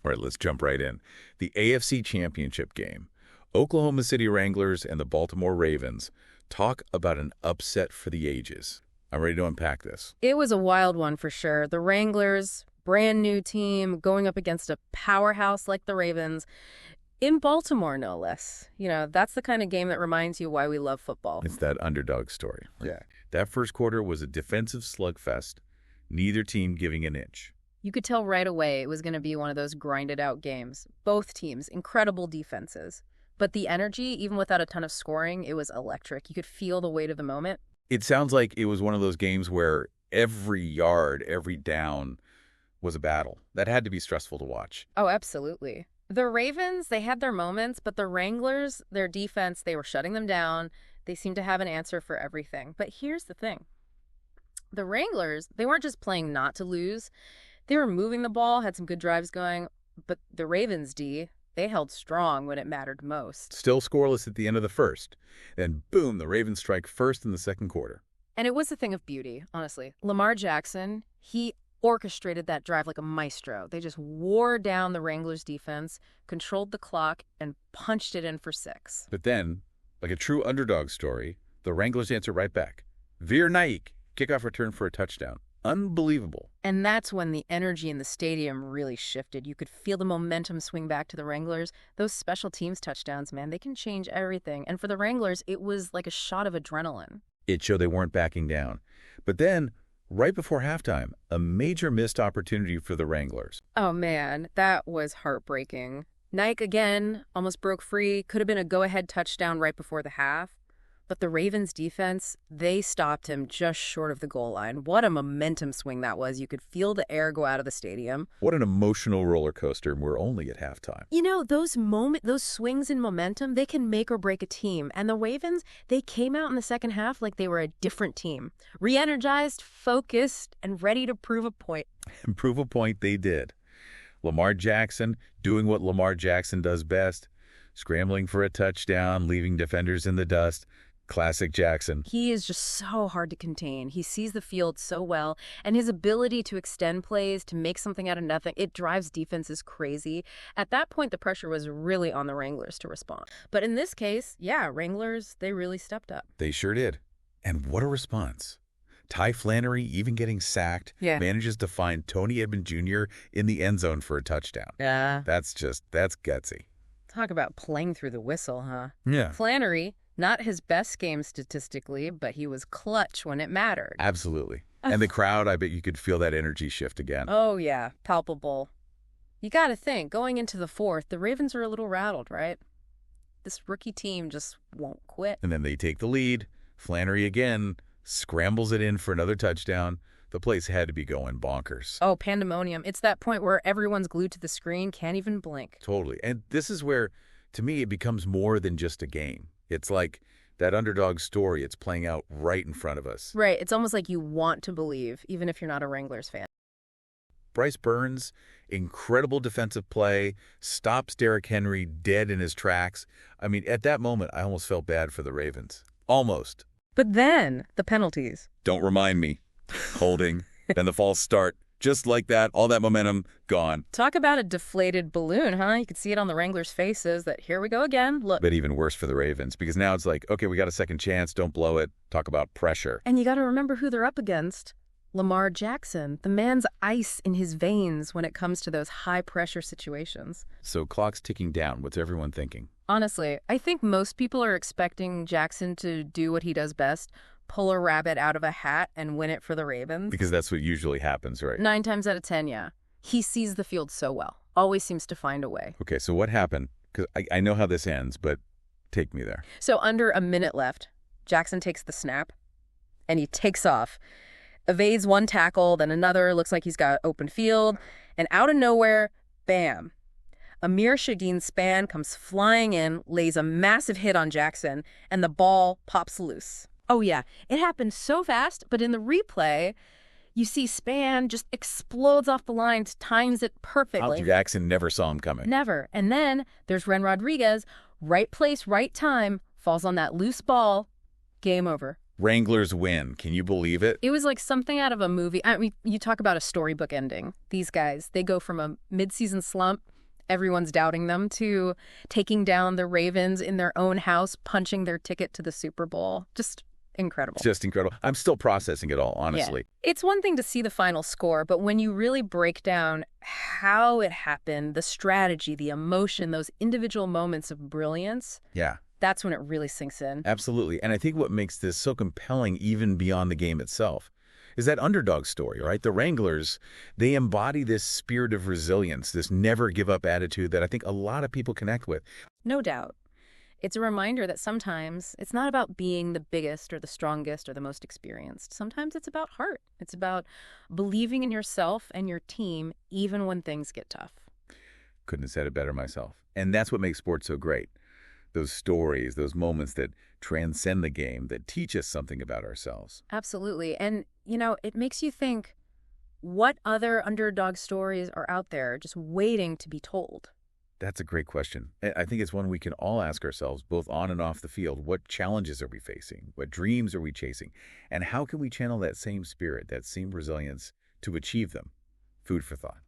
All right, let's jump right in. The AFC Championship game. Oklahoma City Wranglers and the Baltimore Ravens. Talk about an upset for the ages. I'm ready to unpack this. It was a wild one for sure. The Wranglers, brand new team, going up against a powerhouse like the Ravens, in Baltimore, no less. That's the kind of game that reminds you why we love football. It's that underdog story. Yeah. That first quarter was a defensive slugfest, neither team giving an inch. You could tell right away it was going to be one of those grinded-out games. Both teams, incredible defenses. But the energy, even without a ton of scoring, it was electric. You could feel the weight of the moment. It sounds like it was one of those games where every yard, every down was a battle. That had to be stressful to watch. Oh, absolutely. The Ravens, they had their moments, but the Wranglers, their defense, they were shutting them down. They seemed to have an answer for everything. But here's the thing. The Wranglers, they weren't just playing not to lose. They were moving the ball, had some good drives going. But the Ravens, they held strong when it mattered most. Still scoreless at the end of the first. Then, boom, the Ravens strike first in the second quarter. And it was a thing of beauty, honestly. Lamar Jackson, he orchestrated that drive like a maestro. They just wore down the Wranglers' defense, controlled the clock, and punched it in for 6. But then, like a true underdog story, the Wranglers answer right back. Veer Naik, kickoff return for a touchdown. Unbelievable. And that's when the energy in the stadium really shifted. You could feel the momentum swing back to the Wranglers. Those special teams touchdowns, man, they can change everything. And for the Wranglers, it was like a shot of adrenaline. It showed they weren't backing down. But then, right before halftime, a major missed opportunity for the Wranglers. Oh, man, that was heartbreaking. Nike, again, almost broke free. Could have been a go-ahead touchdown right before the half. But the Ravens' defense, they stopped him just short of the goal line. What a momentum swing that was. You could feel the air go out of the stadium. What an emotional roller coaster, and we're only at halftime. Those swings in momentum, they can make or break a team. And the Ravens, they came out in the second half like they were a different team. Re-energized, focused, and ready to prove a point. And prove a point they did. Lamar Jackson doing what Lamar Jackson does best, scrambling for a touchdown, leaving defenders in the dust. Classic Jackson. He is just so hard to contain. He sees the field so well, and his ability to extend plays, to make something out of nothing, it drives defenses crazy. At that point, the pressure was really on the Wranglers to respond. But in this case, Wranglers, they really stepped up. They sure did. And what a response. Ty Flannery, even getting sacked, manages to find Tony Edmond Jr. in the end zone for a touchdown. Yeah. That's gutsy. Talk about playing through the whistle, huh? Yeah. Flannery, not his best game statistically, but he was clutch when it mattered. Absolutely. And the crowd, I bet you could feel that energy shift again. Oh, yeah. Palpable. You got to think, going into the fourth, the Ravens are a little rattled, right? This rookie team just won't quit. And then they take the lead. Flannery again scrambles it in for another touchdown. The place had to be going bonkers. Oh, pandemonium. It's that point where everyone's glued to the screen, can't even blink. Totally. And this is where, to me, it becomes more than just a game. It's like that underdog story. It's playing out right in front of us. Right. It's almost like you want to believe, even if you're not a Wranglers fan. Bryce Burns, incredible defensive play, stops Derrick Henry dead in his tracks. I mean, at that moment, I almost felt bad for the Ravens. Almost. But then, the penalties. Don't remind me. Holding, then the false start. Just like that, all that momentum, gone. Talk about a deflated balloon, huh? You could see it on the Wranglers' faces that here we go again. Look. But even worse for the Ravens, because now it's like, okay, we got a second chance. Don't blow it. Talk about pressure. And you got to remember who they're up against. Lamar Jackson. The man's ice in his veins when it comes to those high-pressure situations. So clock's ticking down. What's everyone thinking? Honestly, I think most people are expecting Jackson to do what he does best, pull a rabbit out of a hat and win it for the Ravens. Because that's what usually happens, right? 9 times out of 10, yeah. He sees the field so well. Always seems to find a way. Okay, so what happened? Because I know how this ends, but take me there. So under a minute left, Jackson takes the snap, and he takes off. Evades one tackle, then another. Looks like he's got open field. And out of nowhere, bam. Amir Shadeen Span comes flying in, lays a massive hit on Jackson, and the ball pops loose. Oh, yeah. It happened so fast, but in the replay, you see Span just explodes off the lines, times it perfectly. Jackson never saw him coming. Never. And then there's Ren Rodriguez, right place, right time, falls on that loose ball. Game over. Wranglers win. Can you believe it? It was like something out of a movie. I mean, you talk about a storybook ending. These guys, they go from a midseason slump, everyone's doubting them, to taking down the Ravens in their own house, punching their ticket to the Super Bowl. Just incredible. Just incredible. I'm still processing it all, honestly. Yeah. It's one thing to see the final score, but when you really break down how it happened, the strategy, the emotion, those individual moments of brilliance, Yeah. that's when it really sinks in. Absolutely. And I think what makes this so compelling, even beyond the game itself, is that underdog story, right? The Wranglers, they embody this spirit of resilience, this never-give-up attitude that I think a lot of people connect with. No doubt. It's a reminder that sometimes it's not about being the biggest or the strongest or the most experienced. Sometimes it's about heart. It's about believing in yourself and your team even when things get tough. Couldn't have said it better myself. And that's what makes sports so great. Those stories, those moments that transcend the game, that teach us something about ourselves. Absolutely. And, it makes you think, what other underdog stories are out there just waiting to be told? That's a great question. I think it's one we can all ask ourselves, both on and off the field. What challenges are we facing? What dreams are we chasing? And how can we channel that same spirit, that same resilience to achieve them? Food for thought.